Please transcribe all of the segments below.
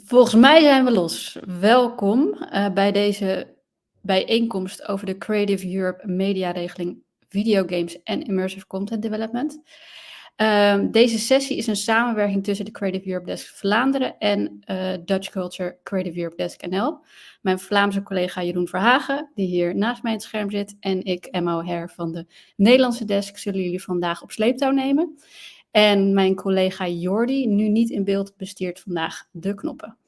Volgens mij zijn we los. Welkom bij deze bijeenkomst over de Creative Europe MEDIA-regeling videogames en immersive content development. Deze sessie is een samenwerking tussen de Creative Europe Desk Vlaanderen en DutchCulture Creative Europe Desk NL. Mijn Vlaamse collega Jeroen Verhaeghe, die hier naast mij in het scherm zit, en ik, Emma O'Hare van de Nederlandse desk, zullen jullie vandaag op sleeptouw nemen. En mijn collega Jordi, nu niet in beeld, bestiert vandaag de knoppen.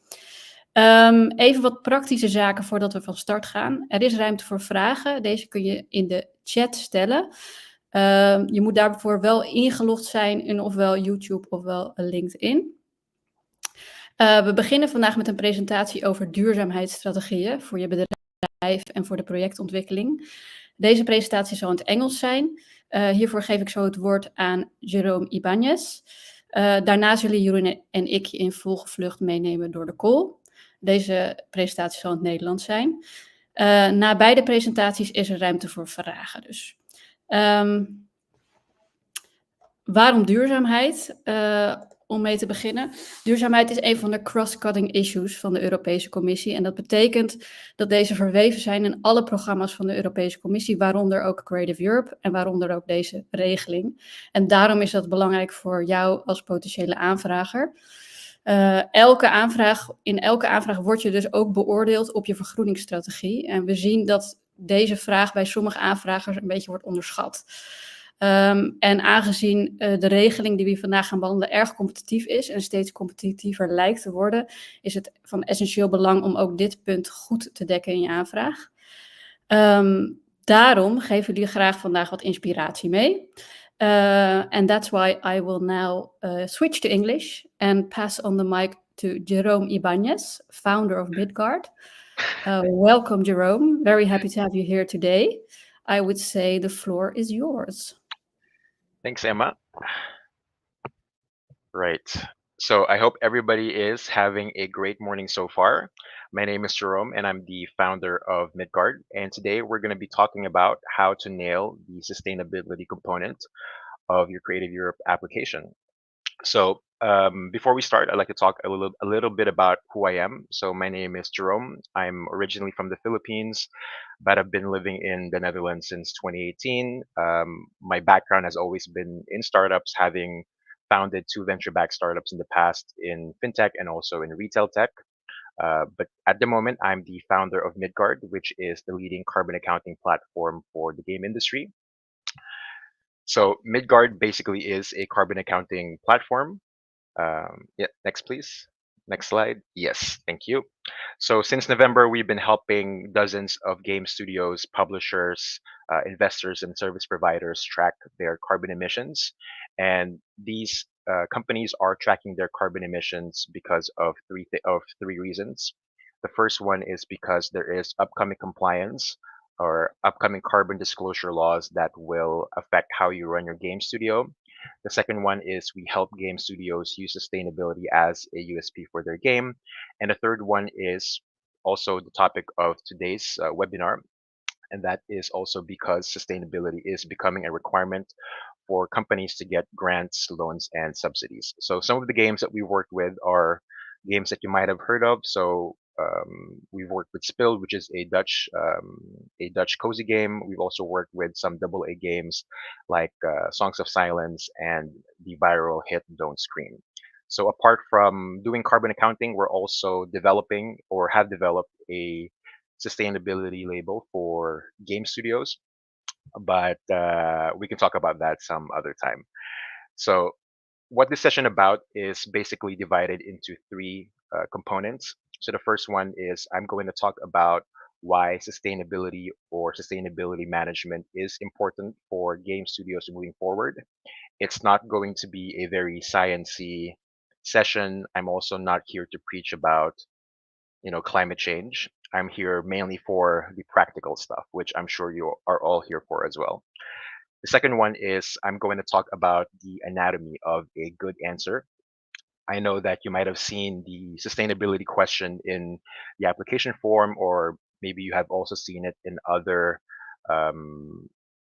Even wat praktische zaken voordat we van start gaan. Er is ruimte voor vragen. Deze kun je in de chat stellen. Je moet daarvoor wel ingelogd zijn in ofwel YouTube ofwel LinkedIn. We beginnen vandaag met een presentatie over duurzaamheidsstrategieën voor je bedrijf en voor de projectontwikkeling. Deze presentatie zal in het Engels zijn. Hiervoor geef ik zo het woord aan Jerome Ibanez. Daarna zullen Jeroen en ik je in volgevlucht meenemen door de call. Deze presentatie zal in het Nederlands zijn. Na beide presentaties is er ruimte voor vragen dus. Waarom duurzaamheid? Om mee te beginnen. Duurzaamheid is een van de cross-cutting issues van de Europese Commissie. En dat betekent dat deze verweven zijn in alle programma's van de Europese Commissie, waaronder ook Creative Europe en waaronder ook deze regeling. En daarom is dat belangrijk voor jou als potentiële aanvrager. In elke aanvraag word je dus ook beoordeeld op je vergroeningsstrategie. En we zien dat deze vraag bij sommige aanvragers een beetje wordt onderschat. En aangezien de regeling die we vandaag gaan behandelen erg competitief is en steeds competitiever lijkt te worden, is het van essentieel belang om ook dit punt goed te dekken in je aanvraag. Daarom geven we jullie graag vandaag wat inspiratie mee. And that's why I will now switch to English and pass on the mic to Jerome Ibanez, founder of Midgard. Welcome, Jerome. Very happy to have you here today. I would say the floor is yours. Thanks, Emma. Right. So I hope everybody is having a great morning so far. My name is Jerome and I'm the founder of Midgard. And today we're going to be talking about how to nail the sustainability component of your Creative Europe application. So before we start, I'd like to talk a little bit about who I am. So my name is Jerome. I'm originally from the Philippines, but I've been living in the Netherlands since 2018. My background has always been in startups, having founded 2 venture-backed startups in the past in fintech and also in retail tech. But at the moment, I'm the founder of Midgard, which is the leading carbon accounting platform for the game industry. So Midgard basically is a carbon accounting platform. Yeah, next please. Next slide. Yes, thank you. So since November, we've been helping dozens of game studios, publishers, investors, and service providers track their carbon emissions. And these companies are tracking their carbon emissions because of three reasons. The first one is because there is upcoming compliance or upcoming carbon disclosure laws that will affect how you run your game studio. The second one is we help game studios use sustainability as a USP for their game. And the third one is also the topic of today's webinar. And that is also because sustainability is becoming a requirement for companies to get grants, loans, and subsidies. So some of the games that we worked with are games that you might have heard of. So we've worked with Spill, which is a Dutch cozy game. We've also worked with some AA games like Songs of Silence and the viral hit Don't Scream. So apart from doing carbon accounting, we're also developing or have developed a sustainability label for game studios, but we can talk about that some other time. So what this session about is basically divided into 3 components. So the first one is I'm going to talk about why sustainability or sustainability management is important for game studios moving forward. It's not going to be a very sciencey session. I'm also not here to preach about, climate change. I'm here mainly for the practical stuff, which I'm sure you are all here for as well. The second one is I'm going to talk about the anatomy of a good answer. I know that you might have seen the sustainability question in the application form, or maybe you have also seen it in other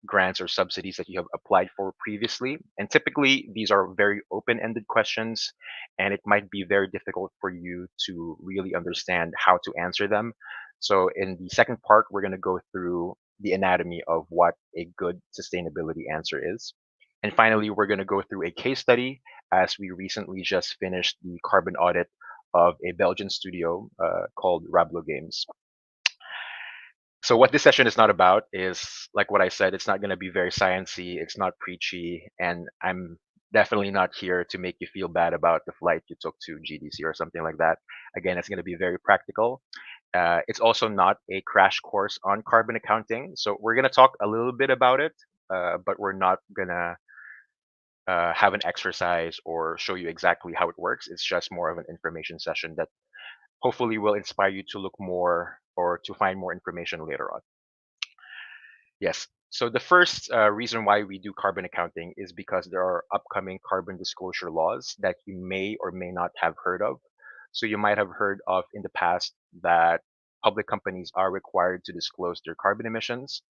grants or subsidies that you have applied for previously. And typically, these are very open-ended questions, and it might be very difficult for you to really understand how to answer them. So in the second part, we're going to go through the anatomy of what a good sustainability answer is. And finally, we're going to go through a case study as we recently just finished the carbon audit of a Belgian studio called Rablo Games. So what this session is not about is, like what I said, it's not going to be very sciencey, it's not preachy, and I'm definitely not here to make you feel bad about the flight you took to GDC or something like that. Again, it's going to be very practical. It's also not a crash course on carbon accounting. So we're going to talk a little bit about it, but we're not going to have an exercise or show you exactly how it works. It's just more of an information session that hopefully will inspire you to look more or to find more information later on. Yes. So the first reason why we do carbon accounting is because there are upcoming carbon disclosure laws that you may or may not have heard of. So you might have heard of in the past that public companies are required to disclose their carbon emissions.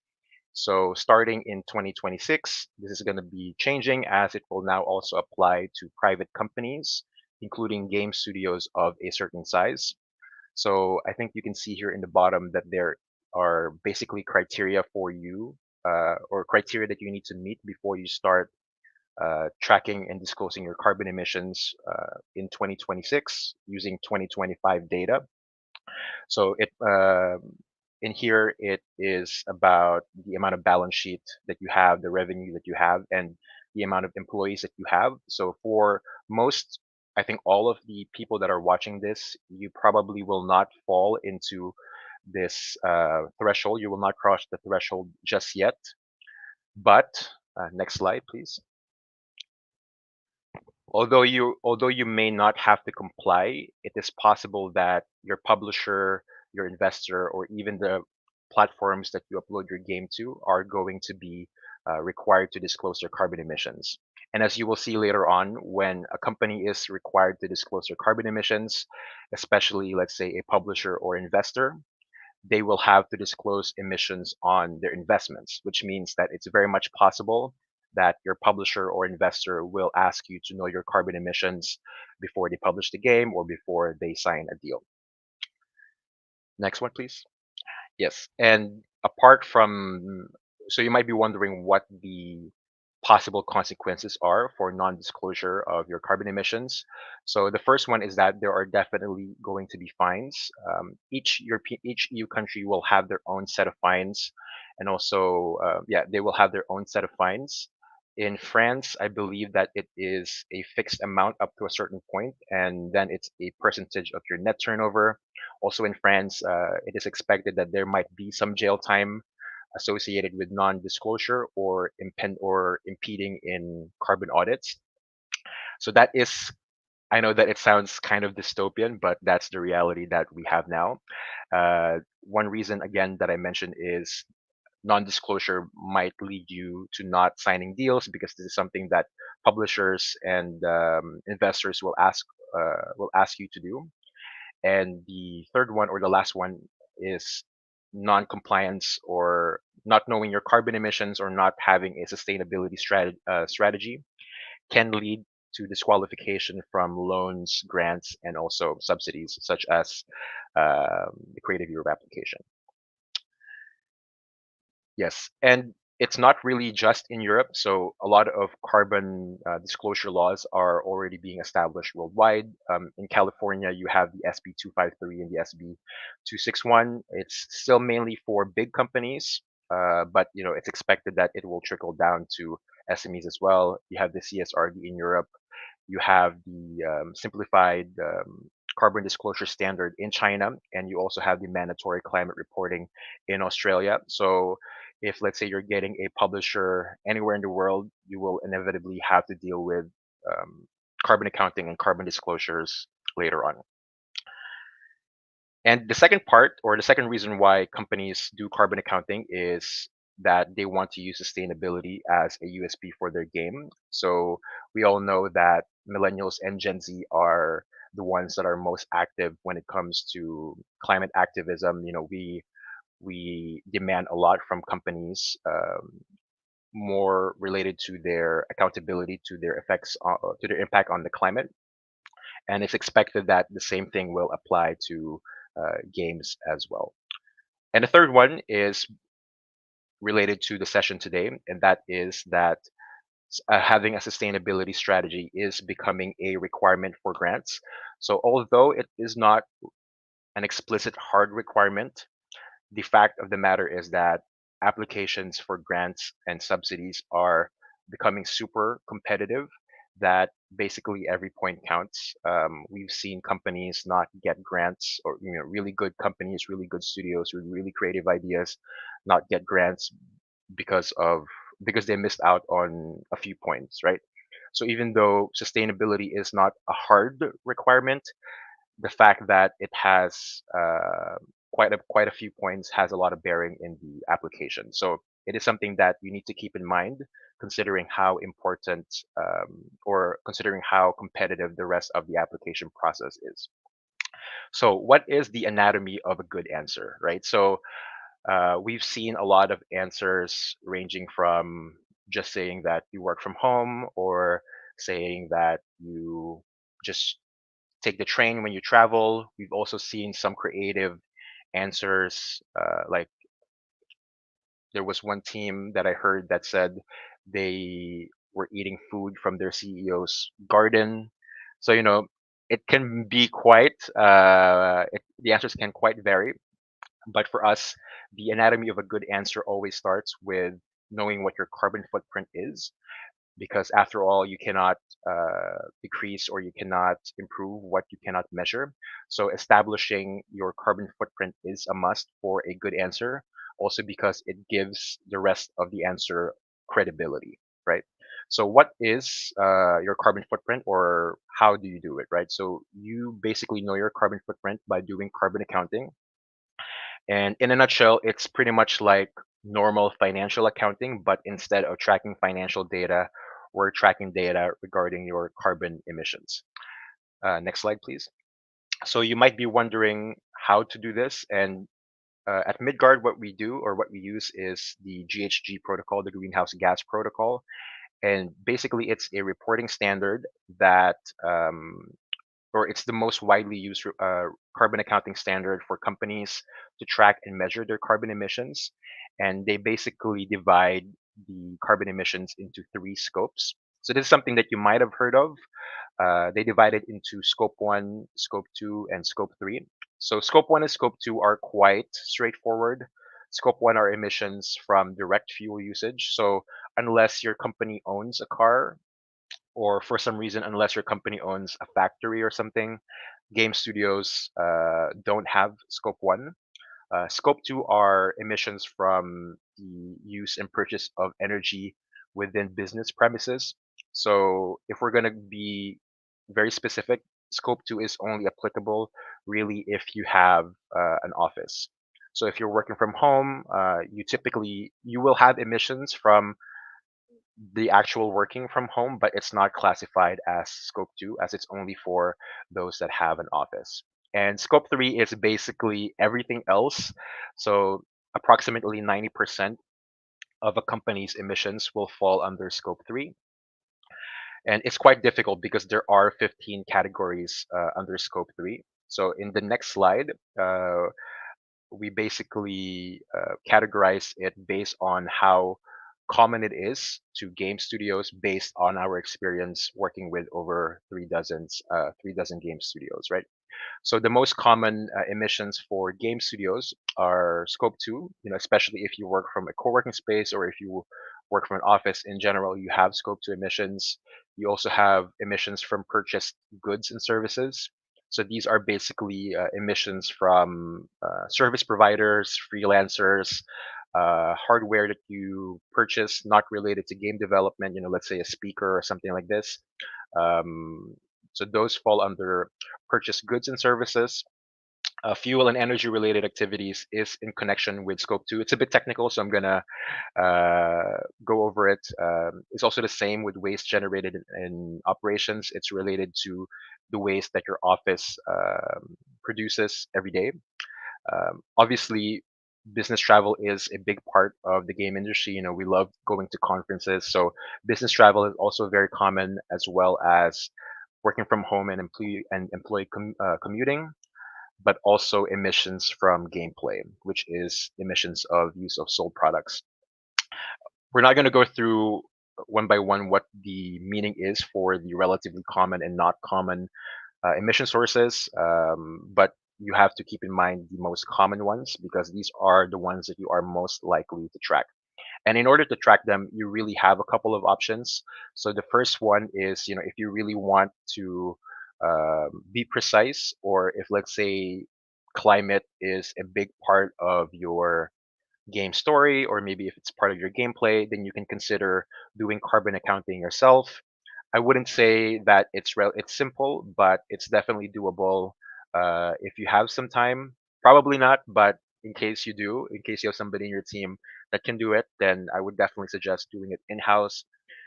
So starting in 2026, this is going to be changing as it will now also apply to private companies, including game studios of a certain size. So I think you can see here in the bottom that there are basically criteria for you or criteria that you need to meet before you start tracking and disclosing your carbon emissions in 2026 using 2025 data. So in here it is about the amount of balance sheet that you have, the revenue that you have, and the amount of employees that you have. So for most, I think all of the people that are watching this, you probably will not fall into this threshold. You will not cross the threshold just yet. But next slide, please. Although you may not have to comply, it is possible that your publisher, your investor, or even the platforms that you upload your game to are going to be required to disclose their carbon emissions. And as you will see later on, when a company is required to disclose their carbon emissions, especially let's say a publisher or investor, they will have to disclose emissions on their investments, which means that it's very much possible that your publisher or investor will ask you to know your carbon emissions before they publish the game or before they sign a deal. Next one, please. Yes. And apart from, so you might be wondering what the possible consequences are for non-disclosure of your carbon emissions. So the first one is that there are definitely going to be fines. Each EU country will have their own set of fines, and also, yeah, they will have their own set of fines. In France, I believe that it is a fixed amount up to a certain point, and then it's a percentage of your net turnover. Also in France, it is expected that there might be some jail time associated with non-disclosure or impeding in carbon audits. So that is, I know that it sounds kind of dystopian, but that's the reality that we have now. One reason, again, that I mentioned is non-disclosure might lead you to not signing deals because this is something that publishers and investors will ask you to do. And the third one or the last one is non-compliance or not knowing your carbon emissions or not having a sustainability strategy can lead to disqualification from loans, grants, and also subsidies, such as the Creative Europe application. Yes, and it's not really just in Europe. So a lot of carbon disclosure laws are already being established worldwide. In California, you have the SB 253 and the SB 261. It's still mainly for big companies, but it's expected that it will trickle down to SMEs as well. You have the CSRD in Europe. You have the simplified carbon disclosure standard in China, and you also have the mandatory climate reporting in Australia. So if let's say you're getting a publisher anywhere in the world, you will inevitably have to deal with carbon accounting and carbon disclosures later on. And the second part, or the second reason why companies do carbon accounting, is that they want to use sustainability as a USP for their game. So we all know that millennials and Gen Z are the ones that are most active when it comes to climate activism. We demand a lot from companies more related to their accountability, to their effects, to their impact on the climate. And it's expected that the same thing will apply to games as well. And the third one is related to the session today, and that is that having a sustainability strategy is becoming a requirement for grants. So, although it is not an explicit hard requirement, the fact of the matter is that applications for grants and subsidies are becoming super competitive, that basically every point counts. We've seen companies not get grants, or really good companies, really good studios with really creative ideas not get grants because of because they missed out on a few points, right? So even though sustainability is not a hard requirement, the fact that it has quite a few points has a lot of bearing in the application. So it is something that you need to keep in mind, considering how important or considering how competitive the rest of the application process is. So what is the anatomy of a good answer, right? So we've seen a lot of answers ranging from just saying that you work from home, or saying that you just take the train when you travel. We've also seen some creative answers, like there was one team that I heard that said they were eating food from their CEO's garden. So, it can be the answers can quite vary. But for us, the anatomy of a good answer always starts with knowing what your carbon footprint is, because after all, you cannot decrease, or you cannot improve what you cannot measure. So establishing your carbon footprint is a must for a good answer, also because it gives the rest of the answer credibility, right? So what is your carbon footprint, or how do you do it, right? So you basically know your carbon footprint by doing carbon accounting. And in a nutshell, it's pretty much like normal financial accounting, but instead of tracking financial data, we're tracking data regarding your carbon emissions. Next slide, please. So you might be wondering how to do this. And at Midgard, what we do, or what we use, is the GHG protocol, the greenhouse gas protocol. And basically, it's a reporting standard that or it's the most widely used carbon accounting standard for companies to track and measure their carbon emissions. And they basically divide the carbon emissions into three scopes. So this is something that you might have heard of. They divide it into scope 1, scope 2, and scope 3. So scope 1 and scope 2 are quite straightforward. Scope 1 are emissions from direct fuel usage. So unless your company owns a car, or for some reason, unless your company owns a factory or something, game studios don't have scope 1. Scope 2 are emissions from the use and purchase of energy within business premises. So if we're going to be very specific, scope 2 is only applicable really if you have an office. So if you're working from home, you will have emissions from the actual working from home, but it's not classified as scope 2, as it's only for those that have an office. And scope 3 is basically everything else. So approximately 90% of a company's emissions will fall under scope 3. And it's quite difficult because there are 15 categories under scope 3. So in the next slide, we basically categorize it based on how common it is to game studios, based on our experience working with over 3 dozen game studios, right? So the most common emissions for game studios are scope 2, especially if you work from a co-working space, or if you work from an office in general, you have scope 2 emissions. You also have emissions from purchased goods and services. So these are basically emissions from service providers, freelancers, hardware that you purchase not related to game development, let's say a speaker or something like this. Um, so those fall under purchased goods and services. Fuel and energy related activities is in connection with scope 2. It's a bit technical, so I'm going to go over it. It's also the same with waste generated in operations. It's related to the waste that your office produces every day. Obviously, business travel is a big part of the game industry. We love going to conferences, so business travel is also very common, as well as working from home and employee commuting, but also emissions from gameplay, which is emissions of use of sold products. We're not going to go through one by one what the meaning is for the relatively common and not common emission sources, but you have to keep in mind the most common ones, because these are the ones that you are most likely to track. And in order to track them, you really have a couple of options. So the first one is, if you really want to be precise, or if, let's say, climate is a big part of your game story, or maybe if it's part of your gameplay, then you can consider doing carbon accounting yourself. I wouldn't say that it's simple, but it's definitely doable if you have some time. Probably not, but in case you do, in case you have somebody in your team that can do it, then I would definitely suggest doing it in-house.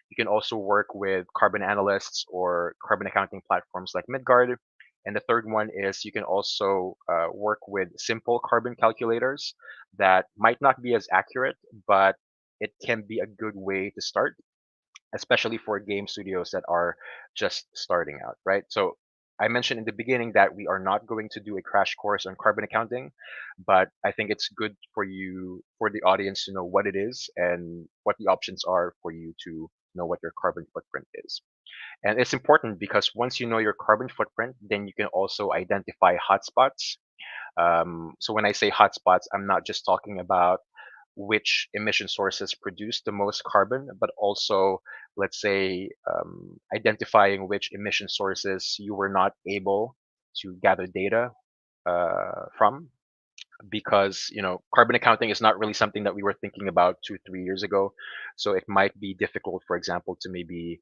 You can also work with carbon analysts or carbon accounting platforms like Midgard. And the third one is you can also work with simple carbon calculators that might not be as accurate, but it can be a good way to start, especially for game studios that are just starting out, right? So I mentioned in the beginning that we are not going to do a crash course on carbon accounting, but I think it's good for the audience to know what it is and what the options are for you to know what your carbon footprint is. And it's important because once you know your carbon footprint, then you can also identify hotspots. So when I say hotspots, I'm not just talking about which emission sources produce the most carbon, but also, let's say, identifying which emission sources you were not able to gather data from, because carbon accounting is not really something that we were thinking about 2 3 years ago. So it might be difficult, for example, to maybe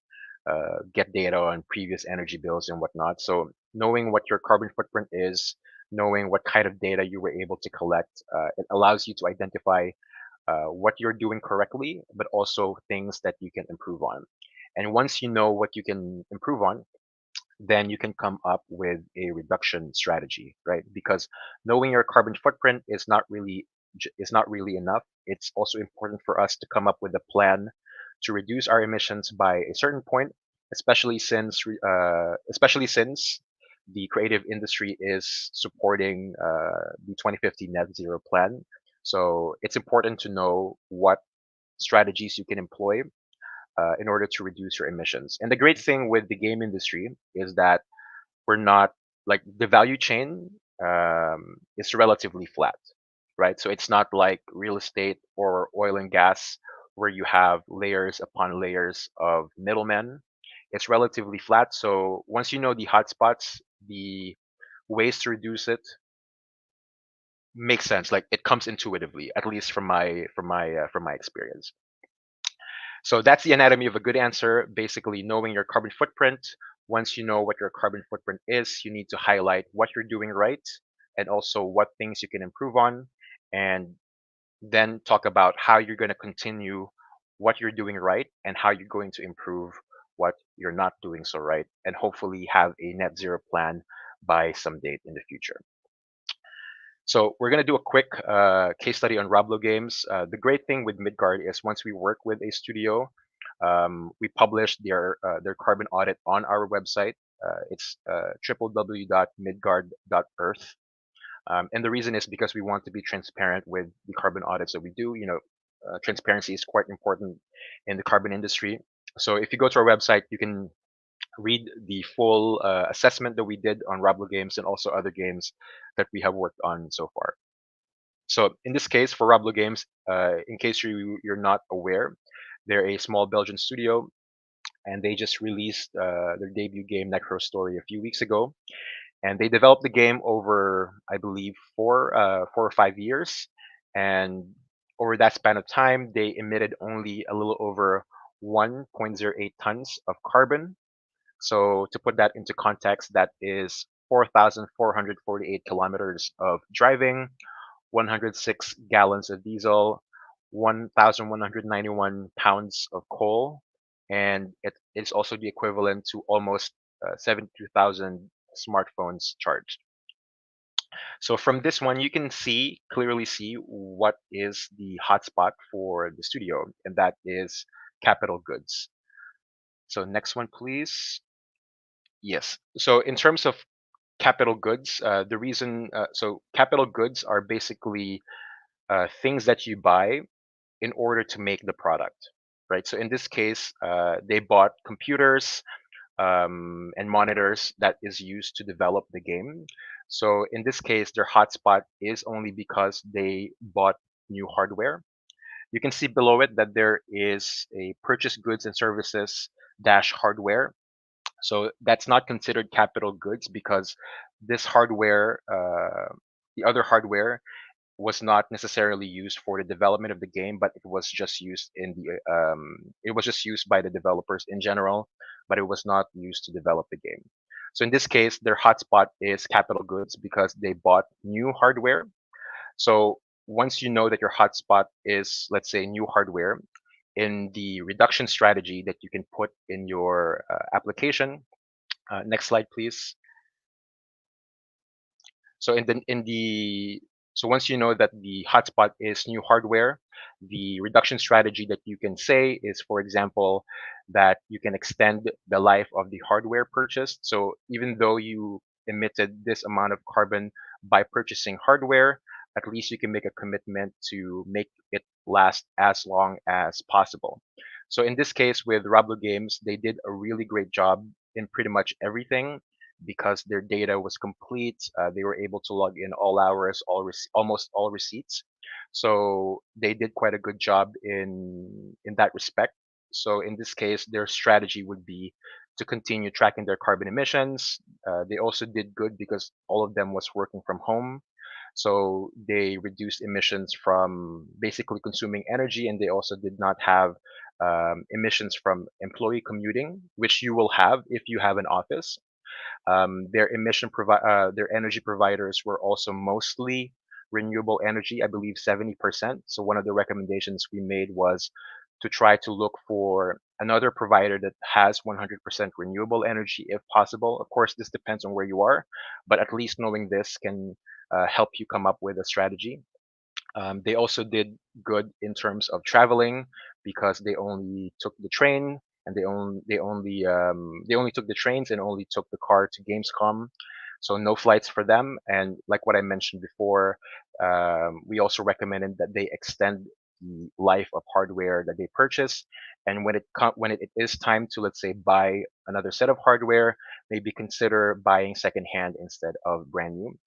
get data on previous energy bills and whatnot. So knowing what your carbon footprint is, knowing what kind of data you were able to collect, it allows you to identify what you're doing correctly, but also things that you can improve on. And once you know what you can improve on, then you can come up with a reduction strategy, right? Because knowing your carbon footprint is not really enough. It's also important for us to come up with a plan to reduce our emissions by a certain point, especially since the creative industry is supporting the 2050 net zero plan. So it's important to know what strategies you can employ in order to reduce your emissions. And the great thing with the game industry is that we're not like the value chain is relatively flat, right? So it's not like real estate or oil and gas where you have layers upon layers of middlemen. It's relatively flat. So once you know the hotspots, the ways to reduce it makes sense. Like it comes intuitively, at least from my experience. So that's the anatomy of a good answer. Basically, knowing your carbon footprint. Once you know what your carbon footprint is, you need to highlight what you're doing right and also what things you can improve on. And then talk about how you're going to continue what you're doing right and how you're going to improve what you're not doing so right, and hopefully have a net zero plan by some date in the future. So we're going to do a quick case study on Roblo Games. The great thing with Midgard is once we work with a studio, we publish their carbon audit on our website. It's www.midgard.earth. And the reason is because we want to be transparent with the carbon audits that we do. Transparency is quite important in the carbon industry. So if you go to our website, you can read the full assessment that we did on Roblo Games and also other games that we have worked on so far. So in this case, for Roblo Games, in case you're not aware, they're a small Belgian studio, and they just released their debut game, Necro Story, a few weeks ago. And they developed the game over, I believe, 4 or 5 years. And over that span of time, they emitted only a little over 1.08 tons of carbon. So to put that into context, that is 4,448 kilometers of driving, 106 gallons of diesel, 1,191 pounds of coal, and it is also the equivalent to almost 72,000 smartphones charged. So from this one, you can clearly see what is the hotspot for the studio, and that is capital goods. So next one, please. Yes. So in terms of capital goods, the reason, so capital goods are basically things that you buy in order to make the product, right? So in this case, they bought computers and monitors that is used to develop the game. So in this case, their hotspot is only because they bought new hardware. You can see below it that there is a purchase goods and services dash hardware. So that's not considered capital goods because this hardware, the other hardware, was not necessarily used for the development of the game, but it was just used it was just used by the developers in general, but it was not used to develop the game. So in this case, their hotspot is capital goods because they bought new hardware. So once you know that your hotspot is, let's say, new hardware, in the reduction strategy that you can put in your application. Next slide, please. So so once you know that the hotspot is new hardware, the reduction strategy that you can say is, for example, that you can extend the life of the hardware purchased. So even though you emitted this amount of carbon by purchasing hardware, at least you can make a commitment to make it last as long as possible. So in this case with Roblo Games, they did a really great job in pretty much everything because their data was complete. They were able to log in all hours, almost all receipts. So they did quite a good job in that respect. So in this case, their strategy would be to continue tracking their carbon emissions. They also did good because all of them was working from home. So they reduced emissions from basically consuming energy, and they also did not have emissions from employee commuting, which you will have if you have an office. Their energy providers were also mostly renewable energy, I believe 70%. So one of the recommendations we made was to try to look for another provider that has 100% renewable energy if possible. Of course, this depends on where you are, but at least knowing this can help you come up with a strategy. They also did good in terms of traveling because they only took the train and they only took the trains and only took the car to Gamescom. So no flights for them. And like what I mentioned before, we also recommended that they extend the life of hardware that they purchase. And when it is time to, let's say, buy another set of hardware, maybe consider buying secondhand instead of brand new.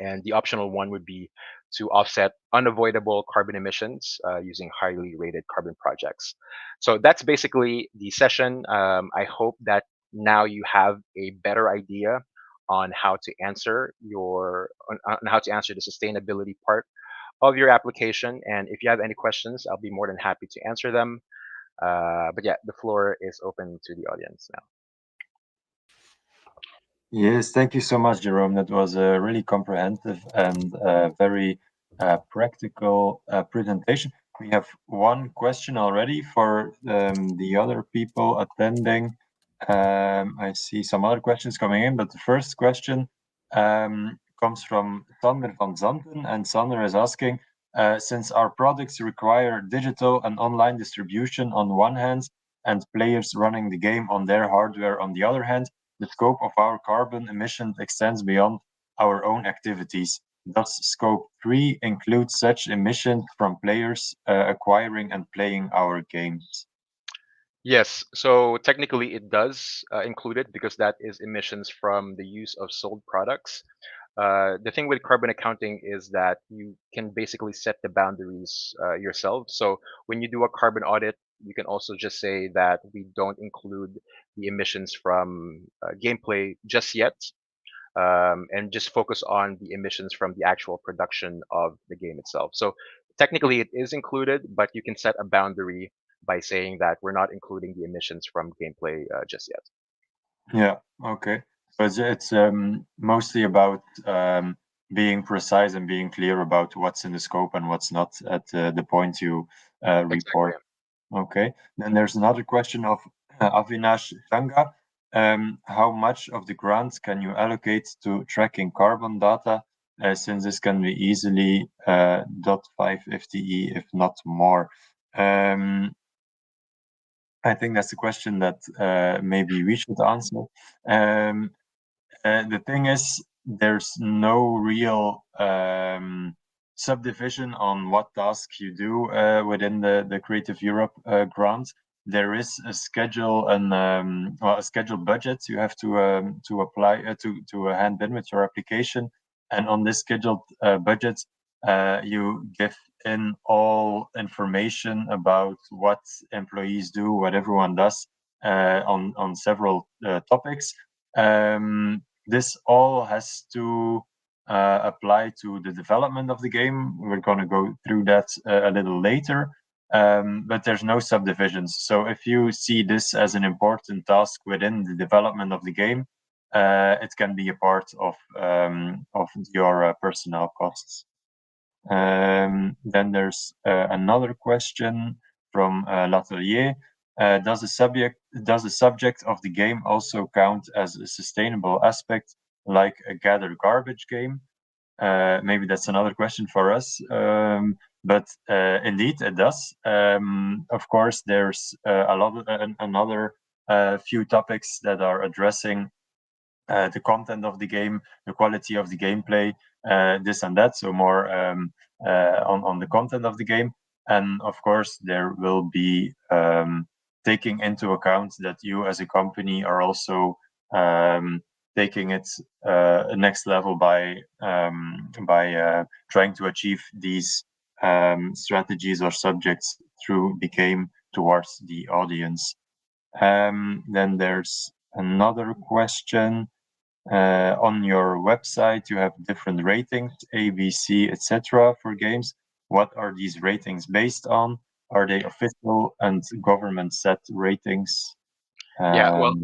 And the optional one would be to offset unavoidable carbon emissions using highly rated carbon projects. So that's basically the session. I hope that now you have a better idea on how to answer on how to answer the sustainability part of your application. And if you have any questions, I'll be more than happy to answer them. But yeah, the floor is open to the audience now. Yes, thank you so much, Jerome. That was a really comprehensive and very practical presentation. We have one question already for the other people attending. I see some other questions coming in, but the first question comes from Sander van Zanten, and Sander is asking, since our products require digital and online distribution on one hand, and players running the game on their hardware on the other hand, the scope of our carbon emissions extends beyond our own activities. Does Scope 3 include such emissions from players acquiring and playing our games? Yes, so technically it does include it because that is emissions from the use of sold products. The thing with carbon accounting is that you can basically set the boundaries yourself. So when you do a carbon audit, you can also just say that we don't include the emissions from gameplay just yet, and just focus on the emissions from the actual production of the game itself. So technically it is included, but you can set a boundary by saying that we're not including the emissions from gameplay just yet. Yeah, okay. So it's mostly about being precise and being clear about what's in the scope and what's not at the point you report. Exactly. Okay. Then there's another question of Avinash Changa. How much of the grants can you allocate to tracking carbon data since this can be easily 0.5 FTE, if not more. I think that's a question that maybe we should answer. The thing is, there's no real subdivision on what tasks you do within the Creative Europe grant. There is a schedule and a scheduled budget you have to apply to hand in with your application, and on this scheduled budget, you give in all information about what employees do, what everyone does on several topics. This all has to apply to the development of the game. We're going to go through that a little later, but there's no subdivisions. So if you see this as an important task within the development of the game, it can be a part of your personnel costs. Then there's another question from Latelier. Does the subject of the game also count as a sustainable aspect, like a gather garbage game? Maybe that's another question for us, but indeed it does. Of course, there's a lot of another few topics that are addressing the content of the game, the quality of the gameplay, this and that. So more on the content of the game, and of course there will be taking into account that you as a company are also taking it next level by trying to achieve these strategies or subjects through the game towards the audience. Then there's another question. On your website, you have different ratings, A, B, C, etc. for games. What are these ratings based on? Are they official and government set ratings? Yeah, well,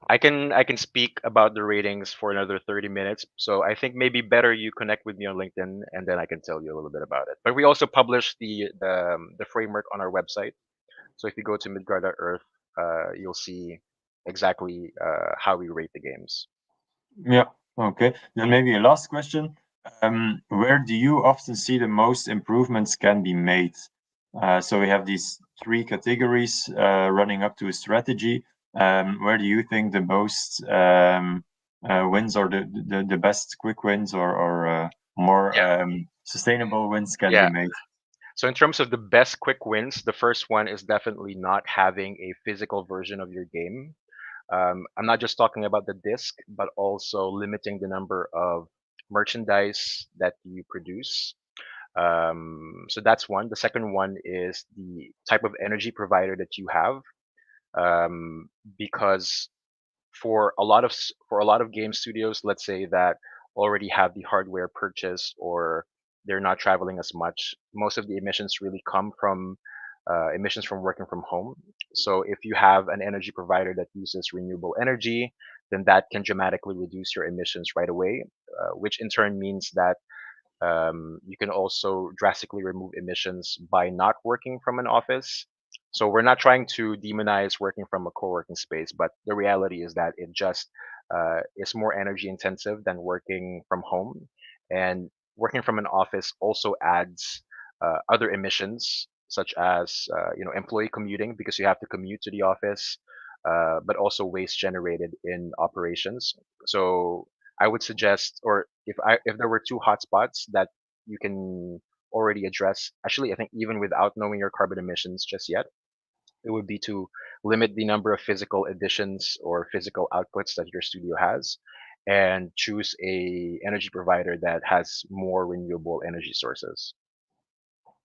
I can speak about the ratings for another 30 minutes. So I think maybe better you connect with me on LinkedIn, and then I can tell you a little bit about it. But we also publish the framework on our website. So if you go to Midgard.earth, you'll see exactly how we rate the games. Yeah. Okay. Then maybe a last question. Where do you often see the most improvements can be made? So we have these three categories running up to a strategy. Where do you think the most wins, or the best quick wins, or more sustainable wins can be made? So in terms of the best quick wins, the first one is definitely not having a physical version of your game. I'm not just talking about the disc, but also limiting the number of merchandise that you produce. So that's one. The second one is the type of energy provider that you have, because for a lot of game studios, let's say that already have the hardware purchased, or they're not traveling as much, most of the emissions really come from emissions from working from home. So if you have an energy provider that uses renewable energy, then that can dramatically reduce your emissions right away, which in turn means that you can also drastically remove emissions by not working from an office. So we're not trying to demonize working from a co-working space, but the reality is that it just is more energy intensive than working from home. And working from an office also adds other emissions, such as employee commuting, because you have to commute to the office, but also waste generated in operations. So I would suggest, or if there were two hotspots that you can already address, actually, I think even without knowing your carbon emissions just yet, it would be to limit the number of physical additions or physical outputs that your studio has, and choose a energy provider that has more renewable energy sources.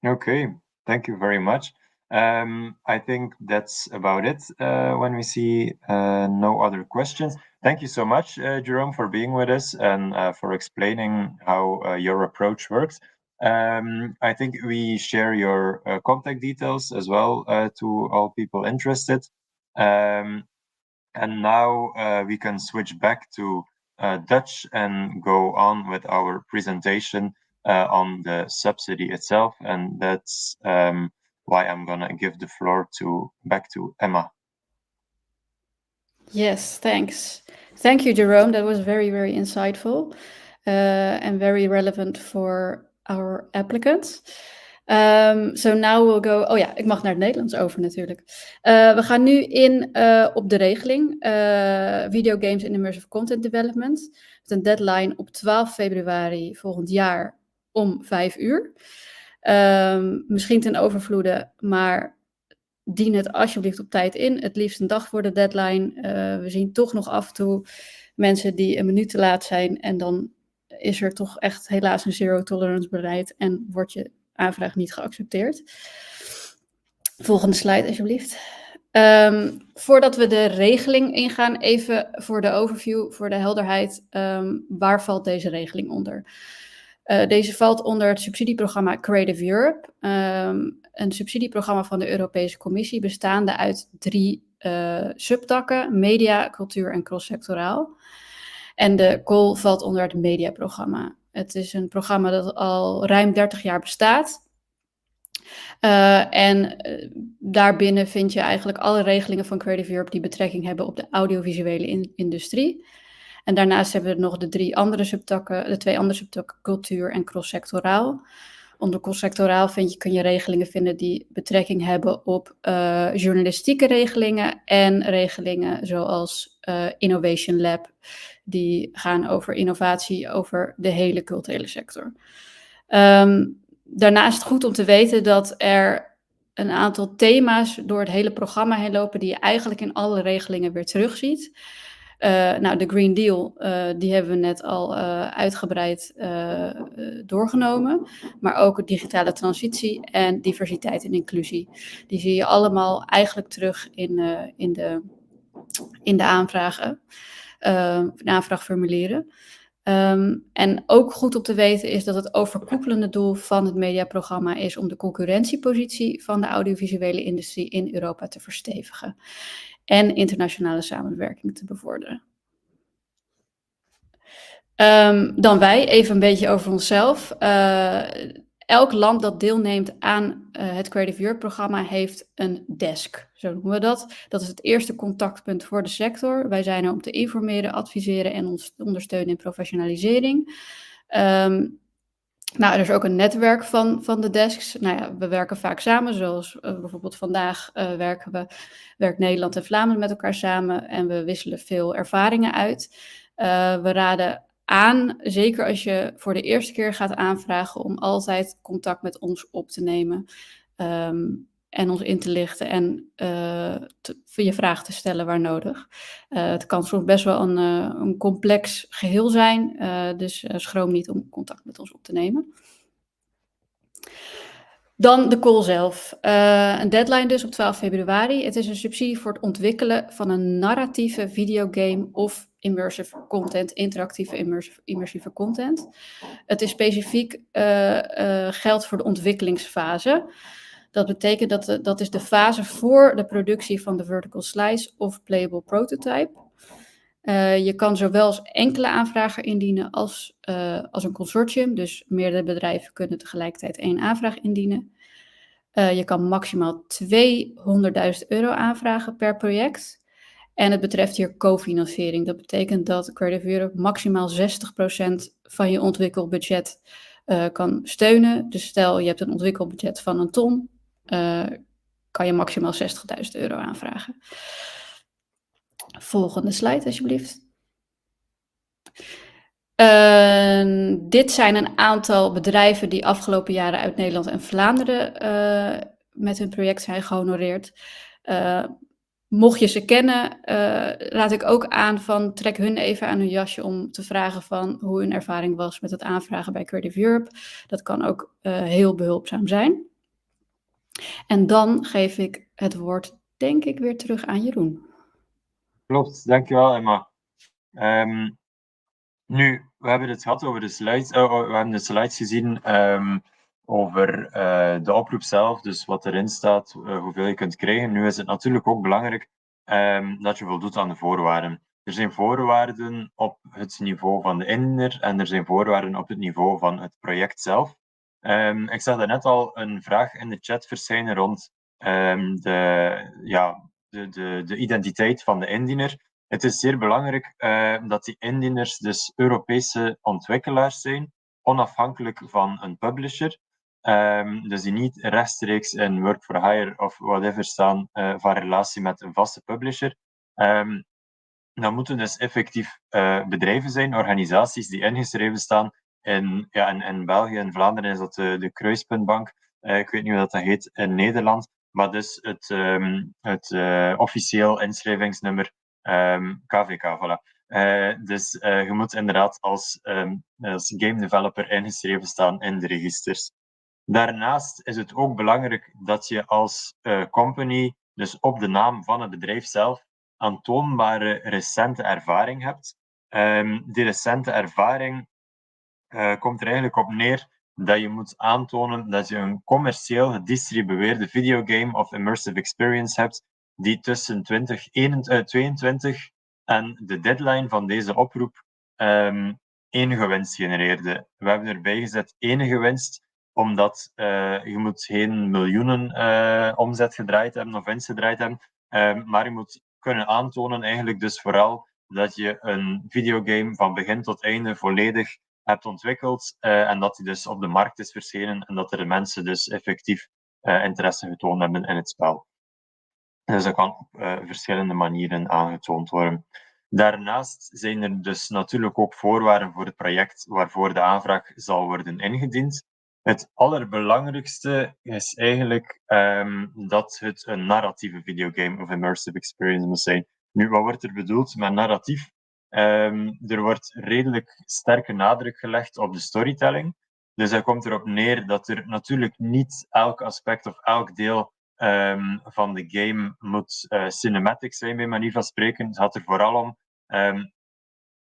Okay, thank you very much. I think that's about it when we see no other questions. Thank you so much, Jerome, for being with us and for explaining how your approach works. I think we share your contact details as well to all people interested. And now we can switch back to Dutch and go on with our presentation on the subsidy itself. And that's why I'm going to give the floor back to Emma. Yes, thanks. Thank you, Jerome. That was very, very insightful. and very relevant for our applicants. So now we'll go... Oh ja, ik mag naar het Nederlands over natuurlijk. We gaan nu in op de regeling. Videogames en Immersive Content Development. Met een deadline op 12 februari volgend jaar om 5 uur. Misschien ten overvloede, maar dien het alsjeblieft op tijd in. Het liefst een dag voor de deadline. We zien toch nog af en toe mensen die een minuut te laat zijn. En dan is er toch echt helaas een zero tolerance beleid. En wordt je aanvraag niet geaccepteerd. Volgende slide alsjeblieft. Voordat we de regeling ingaan, even voor de overview, voor de helderheid. Waar valt deze regeling onder? Deze valt onder het subsidieprogramma Creative Europe. Een subsidieprogramma van de Europese Commissie bestaande uit 3 subtakken: media, cultuur en cross-sectoraal. En de call valt onder het mediaprogramma. Het is een programma dat al ruim 30 jaar bestaat. Daarbinnen vind je eigenlijk alle regelingen van Creative Europe die betrekking hebben op de audiovisuele industrie. En daarnaast hebben we nog de 2 andere subtakken, cultuur en cross-sectoraal. Onder cross-sectoraal kun je regelingen vinden die betrekking hebben op journalistieke regelingen en regelingen zoals Innovation Lab, die gaan over innovatie over de hele culturele sector. Daarnaast goed om te weten dat er een aantal thema's door het hele programma heen lopen die je eigenlijk in alle regelingen weer terugziet. De Green Deal, die hebben we net al uitgebreid doorgenomen. Maar ook de digitale transitie en diversiteit en inclusie. Die zie je allemaal eigenlijk terug in de aanvragen, de aanvraagformulieren. En ook goed om te weten is dat het overkoepelende doel van het mediaprogramma is om de concurrentiepositie van de audiovisuele industrie in Europa te verstevigen en internationale samenwerking te bevorderen. Dan wij, even een beetje over onszelf. Elk land dat deelneemt aan het Creative Europe programma heeft een desk, zo noemen we dat. Dat is het eerste contactpunt voor de sector. Wij zijn er om te informeren, adviseren en ons ondersteunen in professionalisering. Er is ook een netwerk van de desks. We werken vaak samen, zoals bijvoorbeeld vandaag werkt Nederland en Vlaanderen met elkaar samen en we wisselen veel ervaringen uit. We raden aan, zeker als je voor de eerste keer gaat aanvragen, om altijd contact met ons op te nemen en ons in te lichten en je vragen te stellen waar nodig. Het kan soms best wel een complex geheel zijn, dus schroom niet om contact met ons op te nemen. Dan de call zelf. Een deadline dus op 12 februari. Het is een subsidie voor het ontwikkelen van een narratieve videogame of immersive content, interactieve immersieve content. Het is specifiek geldt voor de ontwikkelingsfase. Dat betekent dat is de fase voor de productie van de vertical slice of playable prototype. Je kan zowel als enkele aanvrager indienen als een consortium. Dus meerdere bedrijven kunnen tegelijkertijd 1 aanvraag indienen. Je kan maximaal €200.000 aanvragen per project. En het betreft hier cofinanciering. Dat betekent dat Creative Europe maximaal 60% van je ontwikkelbudget kan steunen. Dus stel je hebt een ontwikkelbudget van een ton, kan je maximaal €60.000 aanvragen. Volgende slide alsjeblieft. Dit zijn een aantal bedrijven die afgelopen jaren uit Nederland en Vlaanderen met hun project zijn gehonoreerd. Mocht je ze kennen, raad ik ook aan van trek hun even aan hun jasje om te vragen van hoe hun ervaring was met het aanvragen bij Creative Europe. Dat kan ook heel behulpzaam zijn. En dan geef ik het woord, denk ik, weer terug aan Jeroen. Klopt, dankjewel Emma. Nu, we hebben het gehad over de slides. We hebben de slides gezien over de oproep zelf, dus wat erin staat, hoeveel je kunt krijgen. Nu is het natuurlijk ook belangrijk dat je voldoet aan de voorwaarden. Er zijn voorwaarden op het niveau van de indiener en er zijn voorwaarden op het niveau van het project zelf. Ik zag daarnet al een vraag in de chat verschijnen rond de identiteit van de indiener. Het is zeer belangrijk dat die indieners dus Europese ontwikkelaars zijn, onafhankelijk van een publisher. Dus die niet rechtstreeks in work for hire of whatever staan van relatie met een vaste publisher. Dat moeten dus effectief bedrijven zijn, organisaties die ingeschreven staan in België, in Vlaanderen is dat de Kruispuntbank. Ik weet niet hoe dat heet in Nederland, maar dus het officieel inschrijvingsnummer KVK, voilà. Dus je moet inderdaad als game developer ingeschreven staan in de registers. Daarnaast is het ook belangrijk dat je als company, dus op de naam van het bedrijf zelf, aantoonbare recente ervaring hebt. Die recente ervaring komt er eigenlijk op neer dat je moet aantonen dat je een commercieel gedistribueerde videogame of immersive experience hebt die tussen 2022 en de deadline van deze oproep enige winst genereerde. We hebben erbij gezet enige winst, omdat je moet geen miljoenen omzet gedraaid hebben of winst gedraaid hebben, maar je moet kunnen aantonen eigenlijk dus vooral dat je een videogame van begin tot einde volledig hebt ontwikkeld en dat die dus op de markt is verschenen en dat er de mensen dus effectief interesse getoond hebben in het spel. Dus dat kan op verschillende manieren aangetoond worden. Daarnaast zijn er dus natuurlijk ook voorwaarden voor het project waarvoor de aanvraag zal worden ingediend. Het allerbelangrijkste is eigenlijk dat het een narratieve videogame of immersive experience moet zijn. Nu, wat wordt er bedoeld met narratief? Er wordt redelijk sterke nadruk gelegd op de storytelling. Dus dat komt erop neer dat er natuurlijk niet elk aspect of elk deel van de game moet cinematic zijn, bij manier van spreken. Het gaat er vooral om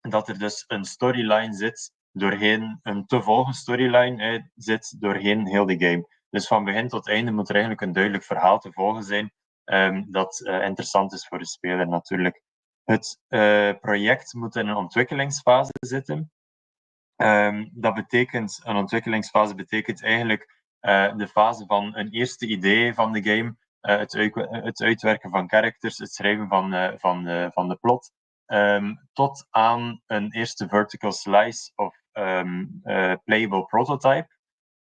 dat er dus een storyline zit doorheen, een te volgen storyline zit doorheen heel de game. Dus van begin tot einde moet er eigenlijk een duidelijk verhaal te volgen zijn dat interessant is voor de speler natuurlijk. Het project moet in een ontwikkelingsfase zitten. Dat betekent, een ontwikkelingsfase betekent eigenlijk de fase van een eerste idee van de game, het uitwerken van characters, het schrijven van de plot, tot aan een eerste vertical slice of playable prototype.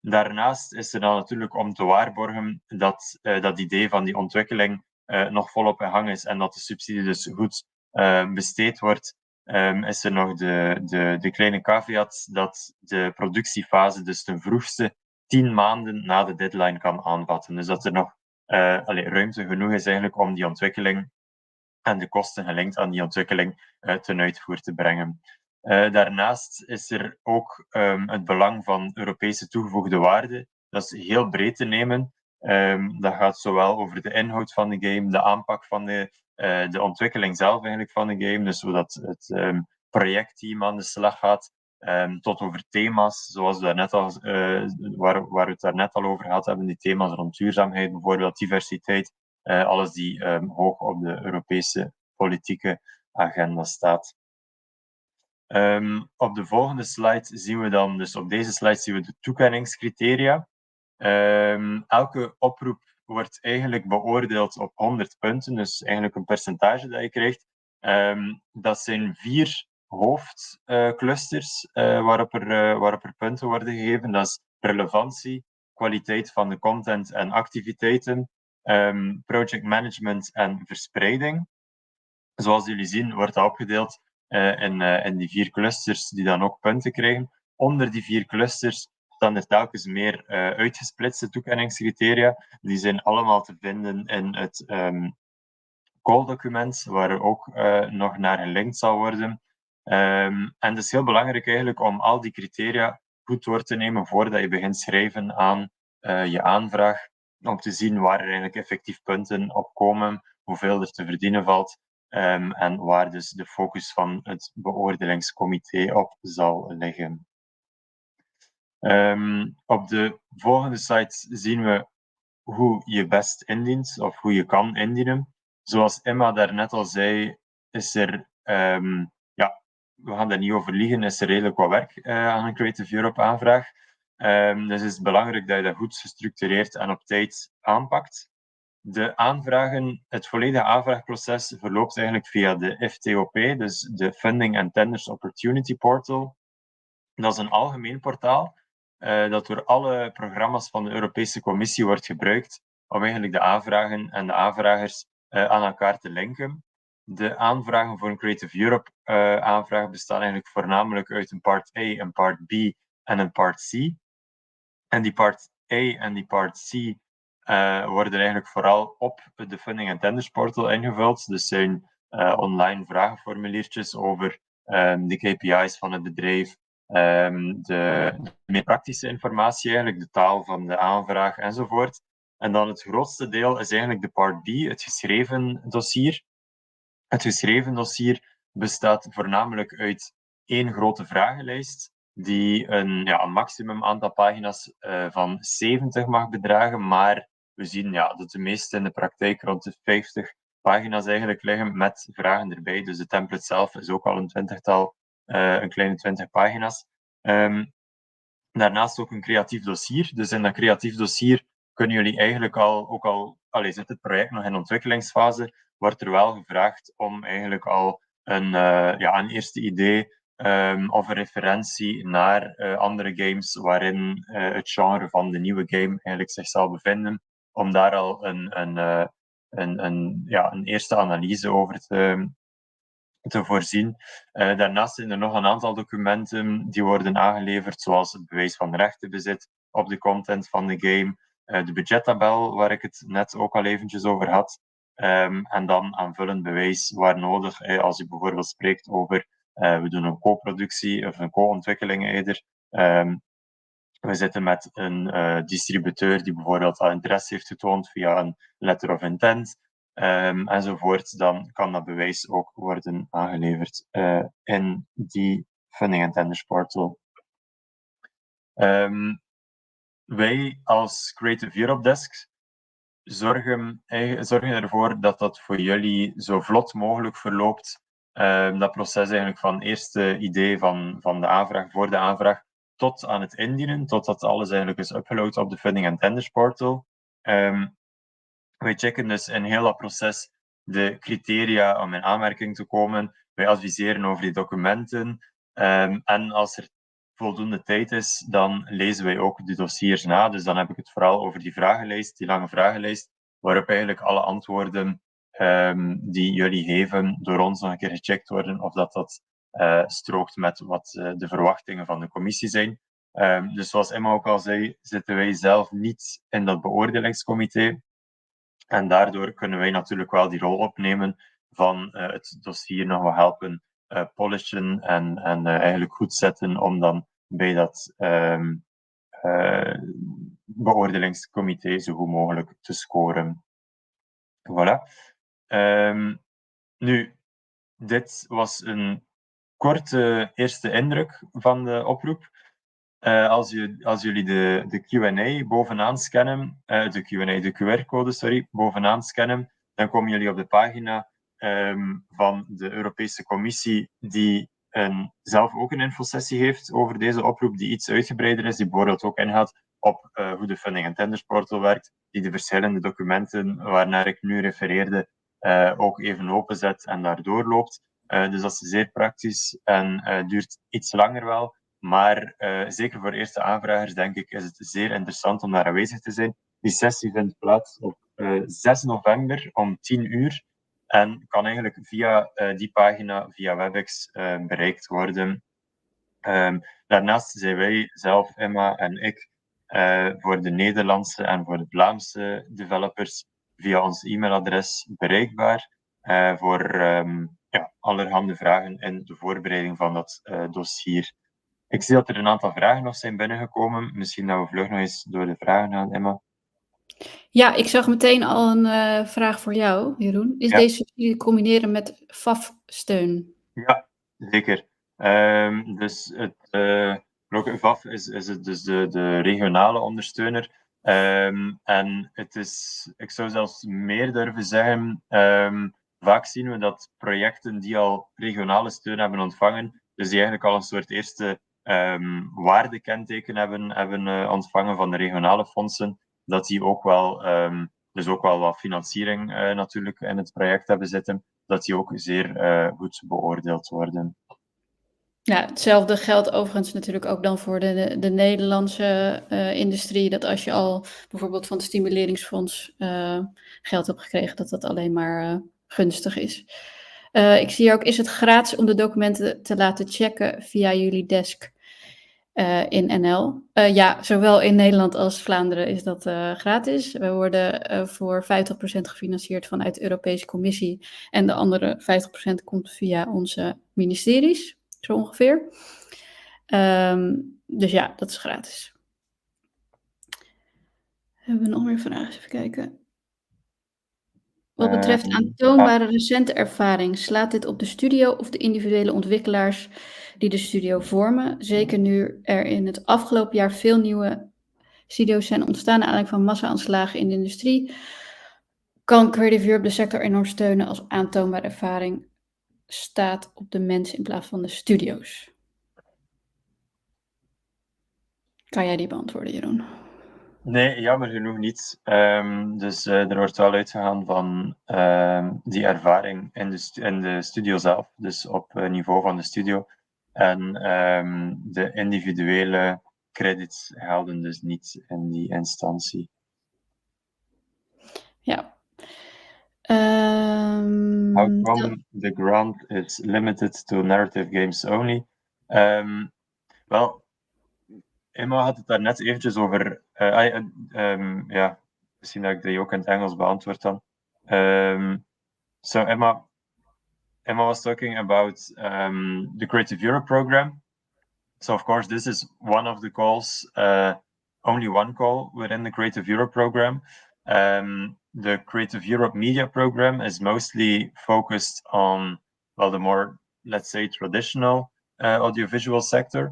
Daarnaast is er dan natuurlijk om te waarborgen dat dat idee van die ontwikkeling nog volop in gang is en dat de subsidie dus goed besteed wordt, is er nog de kleine caveat dat de productiefase dus ten vroegste 10 maanden na de deadline kan aanvatten. Dus dat er nog ruimte genoeg is eigenlijk om die ontwikkeling en de kosten gelinkt aan die ontwikkeling ten uitvoer te brengen. Daarnaast is er ook het belang van Europese toegevoegde waarde. Dat is heel breed te nemen. Dat gaat zowel over de inhoud van de game, de aanpak van de ontwikkeling zelf eigenlijk van de game, dus zodat het projectteam aan de slag gaat, tot over thema's, zoals we daarnet al, waar we het daarnet al over gehad hebben, die thema's rond duurzaamheid, bijvoorbeeld diversiteit, alles die hoog op de Europese politieke agenda staat. Op de volgende slide zien we dan, dus op deze slide zien we de toekenningscriteria. Elke oproep wordt eigenlijk beoordeeld op 100 punten, dus eigenlijk een percentage dat je krijgt. Dat zijn 4 hoofdclusters waarop er punten worden gegeven. Dat is relevantie, kwaliteit van de content en activiteiten, project management en verspreiding. Zoals jullie zien wordt dat opgedeeld in die 4 clusters die dan ook punten krijgen. Onder die 4 clusters staan er telkens meer uitgesplitste toekenningscriteria. Die zijn allemaal te vinden in het call-document, waar er ook nog naar gelinkt zal worden. En het is heel belangrijk eigenlijk om al die criteria goed door te nemen voordat je begint schrijven aan je aanvraag, om te zien waar er eigenlijk effectief punten op komen, hoeveel er te verdienen valt, en waar dus de focus van het beoordelingscomité op zal liggen. Op de volgende slide zien we hoe je best indient, of hoe je kan indienen. Zoals Emma daarnet al zei, is er, we gaan daar niet over liegen, is er redelijk wat werk aan een Creative Europe aanvraag. Dus het is belangrijk dat je dat goed gestructureerd en op tijd aanpakt. Het volledige aanvraagproces verloopt eigenlijk via de FTOP, dus de Funding and Tenders Opportunity Portal. Dat is een algemeen portaal dat door alle programma's van de Europese Commissie wordt gebruikt om eigenlijk de aanvragen en de aanvragers aan elkaar te linken. De aanvragen voor een Creative Europe aanvraag bestaan eigenlijk voornamelijk uit een part A, een part B en een part C. En die part A en die part C worden eigenlijk vooral op de Funding and Tenders portal ingevuld. Dus zijn online vragenformuliertjes over de KPI's van het bedrijf, de meer praktische informatie eigenlijk, de taal van de aanvraag enzovoort. En dan het grootste deel is eigenlijk de part B, het geschreven dossier. Het geschreven dossier bestaat voornamelijk uit één grote vragenlijst, die een maximum aantal pagina's van 70 mag bedragen, maar we zien dat de meeste in de praktijk rond de 50 pagina's eigenlijk liggen met vragen erbij. Dus de template zelf is ook al een kleine 20 pagina's. Daarnaast ook een creatief dossier. Dus in dat creatief dossier kunnen jullie eigenlijk zit het project nog in ontwikkelingsfase, wordt er wel gevraagd om eigenlijk al een eerste idee of een referentie naar andere games waarin het genre van de nieuwe game eigenlijk zich zal bevinden, om daar al een eerste analyse over te voorzien. Daarnaast zijn er nog een aantal documenten die worden aangeleverd, zoals het bewijs van rechtenbezit op de content van de game, de budgettabel, waar ik het net ook al eventjes over had, en dan aanvullend bewijs waar nodig, als je bijvoorbeeld spreekt over we doen een co-productie of een co-ontwikkeling eerder. We zitten met een distributeur die bijvoorbeeld al interesse heeft getoond via een letter of intent, enzovoort. Dan kan dat bewijs ook worden aangeleverd in die Funding and Tenders portal. Wij als Creative Europe Desk zorgen ervoor dat dat voor jullie zo vlot mogelijk verloopt. Dat proces eigenlijk van eerste idee van de aanvraag, voor de aanvraag, tot aan het indienen, totdat alles eigenlijk is upgeload op de Funding and Tenders portal. Wij checken dus in heel dat proces de criteria om in aanmerking te komen. Wij adviseren over die documenten. En als er voldoende tijd is, dan lezen wij ook de dossiers na. Dus dan heb ik het vooral over die vragenlijst, die lange vragenlijst, waarop eigenlijk alle antwoorden die jullie geven door ons nog een keer gecheckt worden of dat strookt met wat de verwachtingen van de commissie zijn. Dus zoals Emma ook al zei, zitten wij zelf niet in dat beoordelingscomité. En daardoor kunnen wij natuurlijk wel die rol opnemen van het dossier nog wat helpen polishen en eigenlijk goed zetten om dan bij dat beoordelingscomité zo goed mogelijk te scoren. Voilà. Nu, dit was een korte eerste indruk van de oproep. Als jullie de Q&A bovenaan scannen, de QR-code, bovenaan scannen, dan komen jullie op de pagina van de Europese Commissie, die zelf ook een infosessie heeft over deze oproep, die iets uitgebreider is, die bijvoorbeeld ook ingaat op hoe de Funding and Tenders portal werkt, die de verschillende documenten waarnaar ik nu refereerde ook even openzet en daardoor loopt. Dus dat is zeer praktisch en duurt iets langer wel. Maar zeker voor eerste aanvragers, denk ik, is het zeer interessant om daar aanwezig te zijn. Die sessie vindt plaats op 6 november om 10 uur en kan eigenlijk via die pagina, via WebEx, bereikt worden. Daarnaast zijn wij zelf, Emma en ik, voor de Nederlandse en voor de Vlaamse developers via ons e-mailadres bereikbaar voor allerhande vragen in de voorbereiding van dat dossier. Ik zie dat er een aantal vragen nog zijn binnengekomen. Misschien dat we vlug nog eens door de vragen gaan, Emma. Ja, ik zag meteen al een vraag voor jou, Jeroen. Is deze subsidie te combineren met VAF-steun? Ja, zeker. Dus het VAF is het dus de regionale ondersteuner. En het is, ik zou zelfs meer durven zeggen, vaak zien we dat projecten die al regionale steun hebben ontvangen, dus die eigenlijk al een soort eerste waardekenteken hebben ontvangen van de regionale fondsen, dat die ook wel dus ook wel wat financiering natuurlijk in het project hebben zitten, dat die ook zeer goed beoordeeld worden. Ja, hetzelfde geldt overigens natuurlijk ook dan voor de Nederlandse industrie. Dat als je al bijvoorbeeld van het stimuleringsfonds geld hebt gekregen, dat dat alleen maar gunstig is. Ik zie hier ook, is het gratis om de documenten te laten checken via jullie desk in NL? Ja, zowel in Nederland als Vlaanderen is dat gratis. We worden voor 50% gefinancierd vanuit de Europese Commissie en de andere 50% komt via onze ministeries. Zo ongeveer. Dus ja, dat is gratis. Hebben we nog meer vragen? Even kijken. Wat betreft aantoonbare recente ervaring, slaat dit op de studio of de individuele ontwikkelaars die de studio vormen? Zeker nu er in het afgelopen jaar veel nieuwe studio's zijn ontstaan naar aanleiding van massa-aanslagen in de industrie, kan Creative Europe de sector enorm steunen als aantoonbare ervaring staat op de mensen in plaats van de studio's. Kan jij die beantwoorden, Jeroen? Nee, jammer genoeg niet. Dus er wordt wel uitgegaan van die ervaring in de studio zelf, dus op niveau van de studio. En de individuele credits gelden dus niet in die instantie. Ja. How come the grant is limited to narrative games only? Wel, Emma had het daar net eventjes over. Ja, misschien dat ik die ook in het Engels beantwoord dan. So Emma was talking about the Creative Europe program. So of course, this is one of the calls, only one call within the Creative Europe program. The Creative Europe Media program is mostly focused on, well, the more, let's say, traditional audiovisual sector.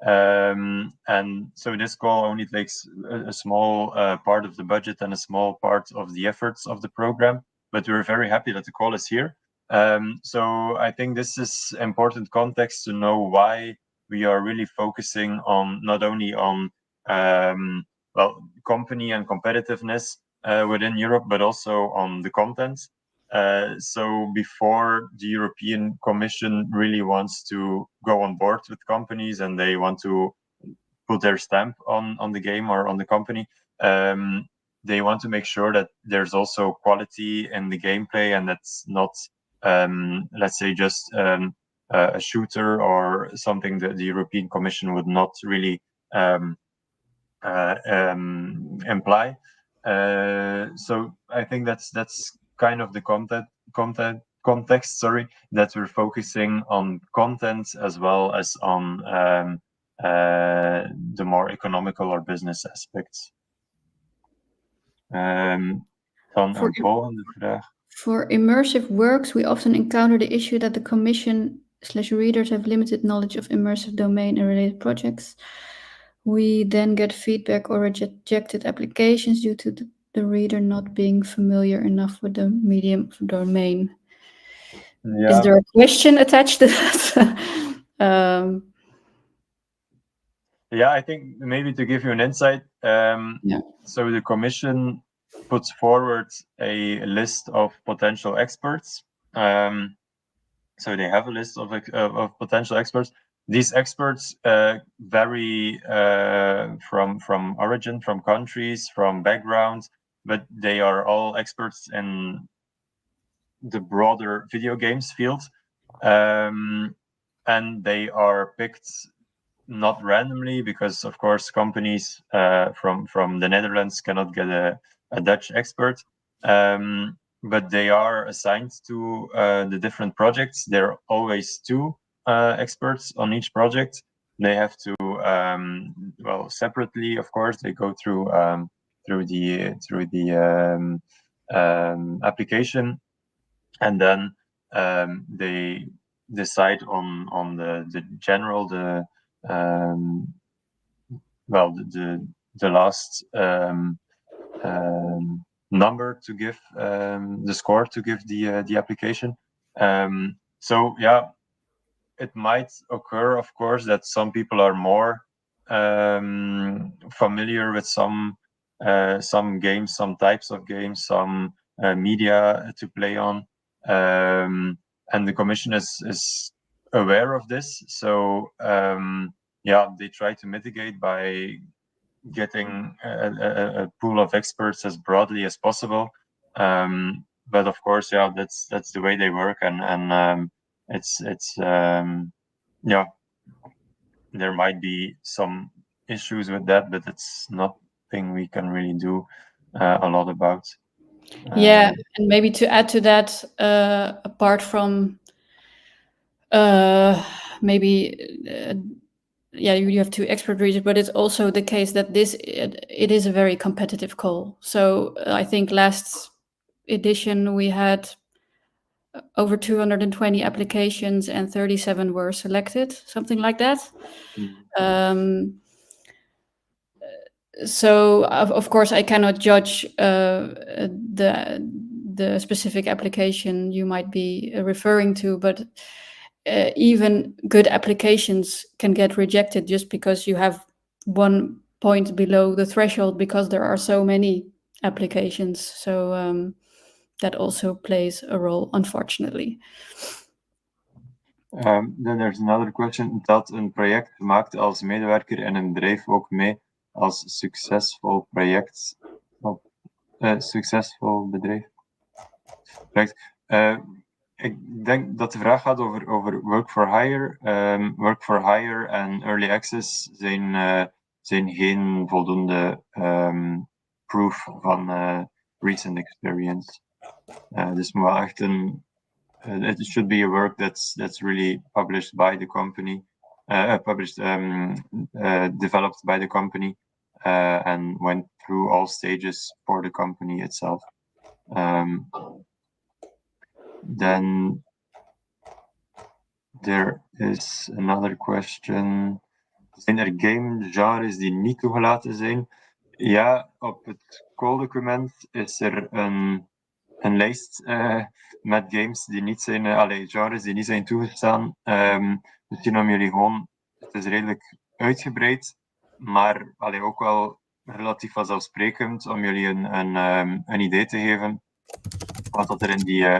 And so this call only takes a small part of the budget and a small part of the efforts of the program, but we're very happy that the call is here. So I think this is important context to know why we are really focusing on not only on well, company and competitiveness within Europe, but also on the content. So before the European Commission really wants to go on board with companies and they want to put their stamp on the game or on the company, they want to make sure that there's also quality in the gameplay and that's not, let's say, just a shooter or something that the European Commission would not really imply. So I think that's kind of the context, sorry, that we're focusing on content as well as on the more economical or business aspects. Dan een volgende vraag. For immersive works, we often encounter the issue that the commission/readers have limited knowledge of immersive domain and related projects. We then get feedback or rejected applications due to the reader not being familiar enough with the medium of domain. Yeah. Is there a question attached to that? Yeah, I think maybe to give you an insight. So the commission puts forward a list of potential experts. So they have a list of potential experts. These experts vary from origin, from countries, from backgrounds, but they are all experts in the broader video games field. And they are picked not randomly because, of course, companies from the Netherlands cannot get a Dutch expert. But they are assigned to the different projects. There are always two experts on each project. They have to, well, separately, of course, they go through the application, and then they decide on the general, well, the last number to give, the score to give the application. So yeah, it might occur, of course, that some people are more familiar with some some games, some types of games, some media to play on, and the Commission is aware of this. So they try to mitigate by getting a pool of experts as broadly as possible. But of course, that's the way they work, and it's there might be some issues with that, but it's nothing we can really do a lot about. Yeah, and maybe to add to that, apart from you have two expert readers, but it's also the case that it is a very competitive call. So I think last edition we had over 220 applications and 37 were selected, something like that. So of course I cannot judge the specific application you might be referring to, but even good applications can get rejected just because you have 1 point below the threshold, because there are so many applications. So that also plays a role, unfortunately. Then there's another question. Telt een project gemaakt als medewerker in een bedrijf ook mee als succesvol project? Succesvol bedrijf? Ik denk dat de vraag gaat over work for hire. Work for hire en early access zijn geen voldoende proof van recent experience. Dus moet wel echt it should be a work that's really published by the company, developed by the company, and went through all stages for the company itself. Then there is another question. Zijn er game genres die niet toegelaten zijn? Ja, op het call-document is er een lijst met games die niet zijn, genres die niet zijn toegestaan. Misschien om jullie gewoon, het is redelijk uitgebreid, maar ook wel relatief vanzelfsprekend om jullie een idee te geven wat dat er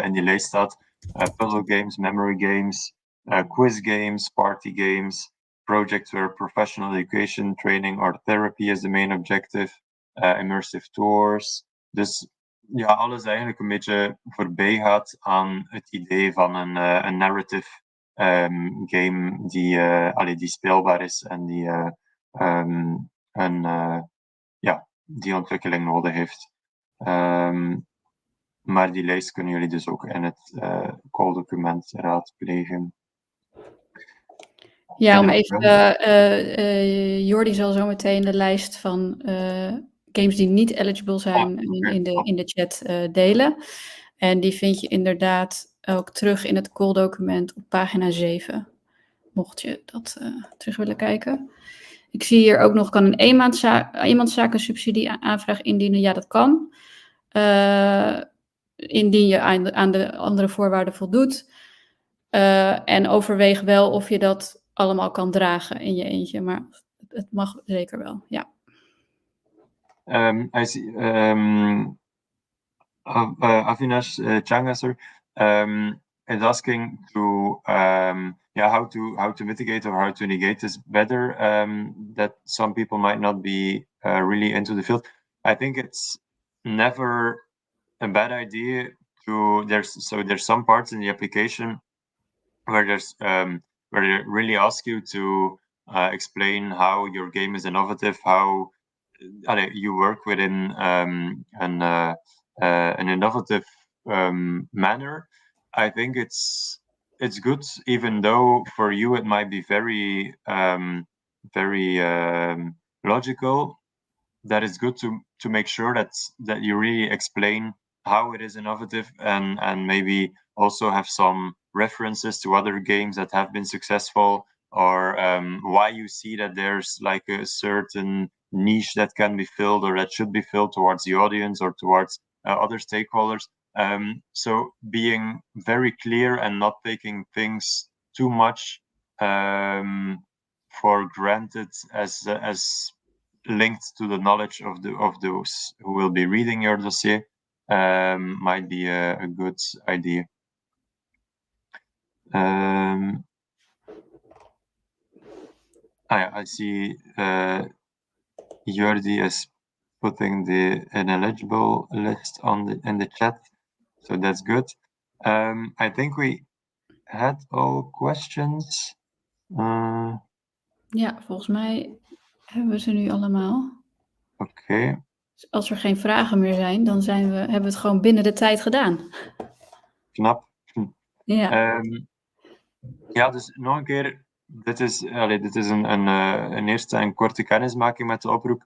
in die lijst staat. Puzzle games, memory games, quiz games, party games, projects where professional education, training or therapy is the main objective, immersive tours. Dus ja, alles eigenlijk een beetje voorbij gaat aan het idee van een narrative game die speelbaar is en die ontwikkeling nodig heeft. Maar die lijst kunnen jullie dus ook in het call-document raadplegen. Ja, om even, Jordi zal zo meteen de lijst van games die niet eligible zijn in de chat delen. En die vind je inderdaad ook terug in het call-document op pagina 7, mocht je dat terug willen kijken. Ik zie hier ook nog, kan een eenmanszaak een subsidieaanvraag indienen? Ja, dat kan. Indien je aan de andere voorwaarden voldoet. En overweeg wel of je dat allemaal kan dragen in je eentje. Maar het mag zeker wel, ja. I see. Avinash Changasar is asking to how to mitigate or how to negate this better. That some people might not be really into the field. I think it's never a bad idea to there's some parts in the application where where they really ask you to explain how your game is innovative, how you work within an innovative manner. I think it's good, even though for you it might be very logical. That it's good to make sure that you really explain how it is innovative and maybe also have some references to other games that have been successful, or why you see that there's like a certain niche that can be filled or that should be filled towards the audience or towards other stakeholders. So being very clear and not taking things too much for granted as linked to the knowledge of those who will be reading your dossier might be a good idea. I see Jordi is putting the ineligible list in the chat, so that's good. I think we had all questions. Ja, volgens mij hebben we ze nu allemaal. Oké. Dus als er geen vragen meer zijn, dan hebben we het gewoon binnen de tijd gedaan. Knap. Ja. Ja, dus nog een keer. Dit is een eerste en korte kennismaking met de oproep.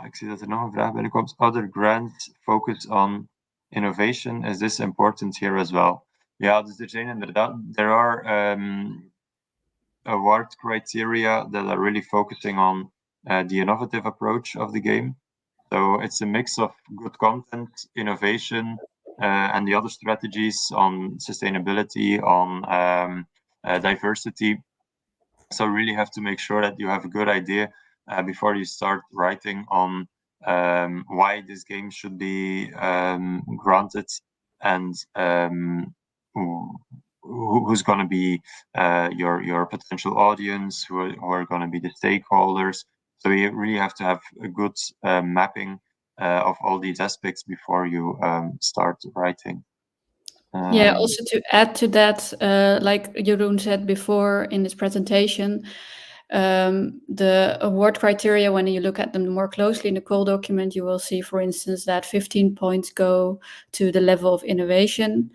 Ik zie dat er nog een vraag binnenkomt. Other grants focus on innovation. Is this important here as well? Ja, dus er zijn inderdaad, there are award criteria that are really focusing on the innovative approach of the game. So it's a mix of good content, innovation, and the other strategies on sustainability, on diversity. So really have to make sure that you have a good idea before you start writing on why this game should be granted, and who's going to be your potential audience, who are going to be the stakeholders. So you really have to have a good mapping of all these aspects before you start writing. Yeah, also to add to that, like Jeroen said before in his presentation, the award criteria, when you look at them more closely in the call document, you will see, for instance, that 15 points go to the level of innovation,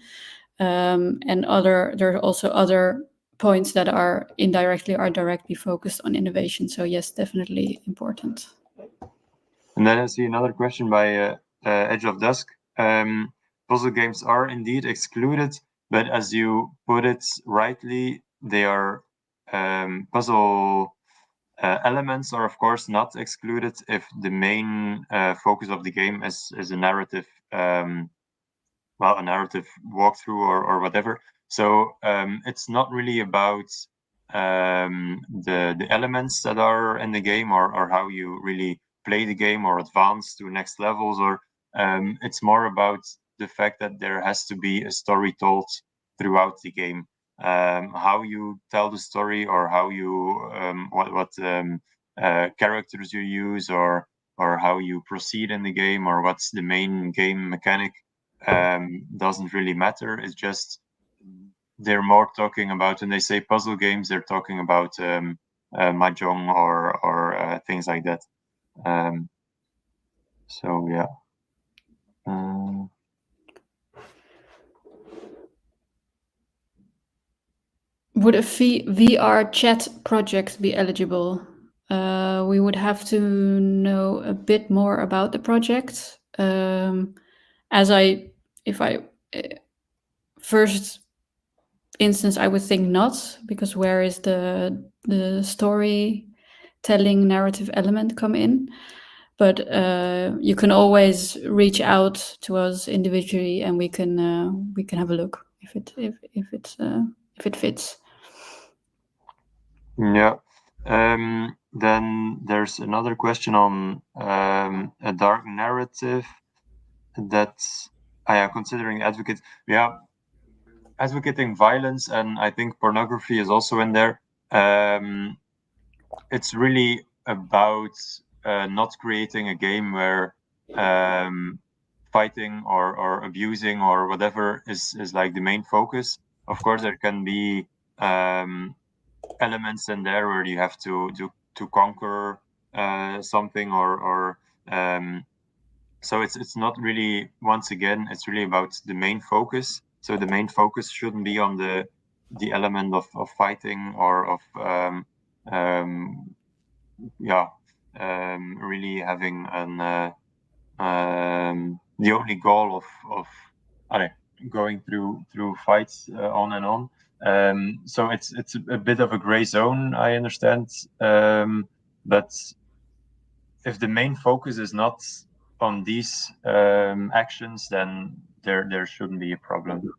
and there are also other points that are directly focused on innovation. So yes, definitely important. And then I see another question by Edge of Dusk. Puzzle games are indeed excluded, but as you put it rightly, they are puzzle elements are of course not excluded if the main focus of the game is a narrative, a narrative walkthrough or whatever. So it's not really about the elements that are in the game or how you really play the game or advance to next levels, or it's more about the fact that there has to be a story told throughout the game. How you tell the story, or how you what characters you use, or how you proceed in the game, or what's the main game mechanic, doesn't really matter. It's just they're more talking about, when they say puzzle games, they're talking about mahjong or things like that. So yeah. Would a VR chat project be eligible? We would have to know a bit more about the project. First instance, I would think not, because where is the storytelling narrative element come in? But you can always reach out to us individually, and we can have a look if it fits. Yeah. Then there's another question on a dark narrative that's considering advocate. Yeah, advocating violence, and I think pornography is also in there. It's really about not creating a game where fighting or abusing or whatever is like the main focus. Of course, there can be elements in there where you have to conquer something, or so it's not really, once again, it's really about the main focus. So the main focus shouldn't be on the element of fighting or of really having the only goal of going through fights on and on. So it's a bit of a gray zone, I understand, but if the main focus is not on these actions, then there shouldn't be a problem.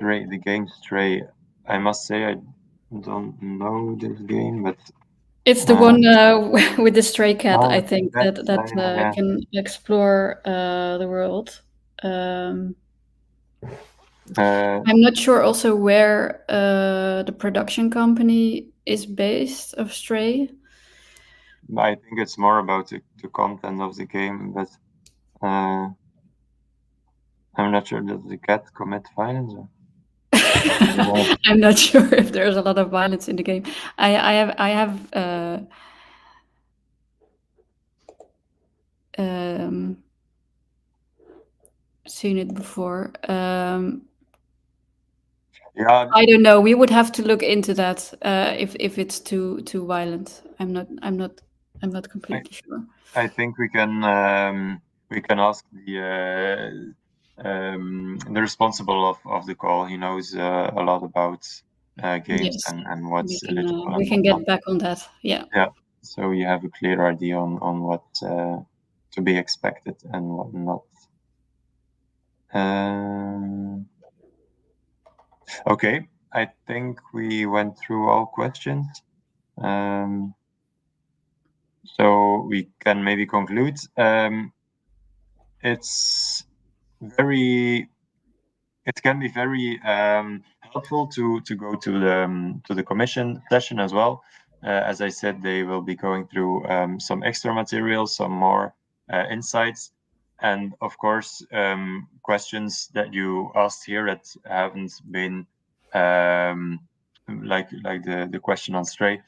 The game Stray, I must say I don't know this game, but It's the one with the stray cat, I think, that yeah. can explore the world. I'm not sure also where the production company is based of Stray. I think it's more about the content of the game, but I'm not sure that the cat commit violence. I'm not sure if there's a lot of violence in the game. I have seen it before. Yeah, I don't know. We would have to look into that if it's too violent. I'm not completely sure. I think we can ask the responsible of the call. He knows a lot about games Yes, and what's eligible we and can what's get not. back on that. Yeah. Yeah, so you have a clear idea on what to be expected and what not. Okay, I think we went through all questions. So we can maybe conclude. It can be very helpful to go to the commission session as well. As I said, they will be going through some extra materials, some more insights, and of course questions that you asked here that haven't been like the question on Stray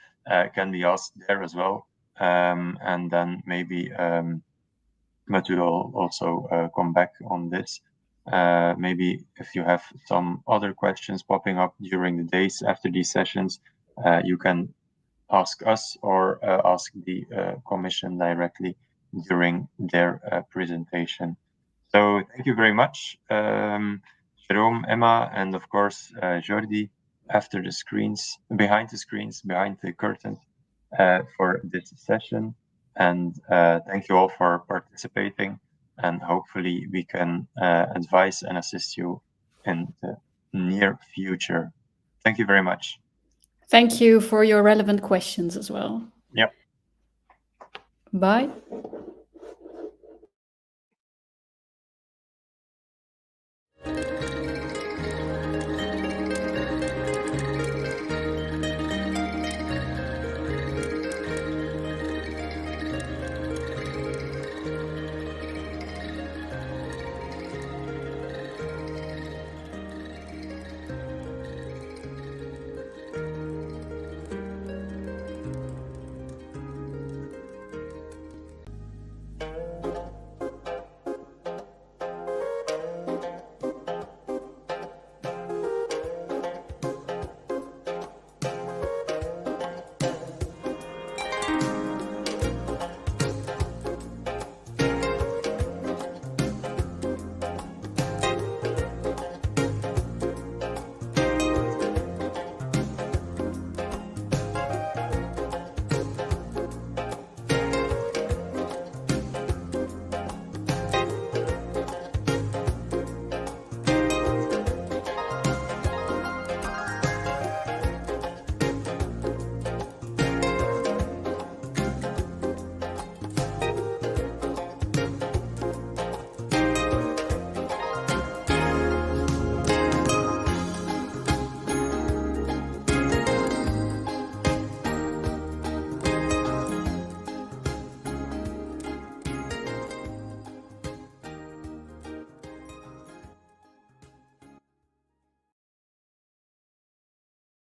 can be asked there as well, and then maybe but we'll also come back on this. Maybe if you have some other questions popping up during the days after these sessions, you can ask us or ask the commission directly during their presentation. So thank you very much, Jerome, Emma, and of course Jordi, after the screens, behind the curtains, for this session. And thank you all for participating. And hopefully we can advise and assist you in the near future. Thank you very much. Thank you for your relevant questions as well. Yep. Bye.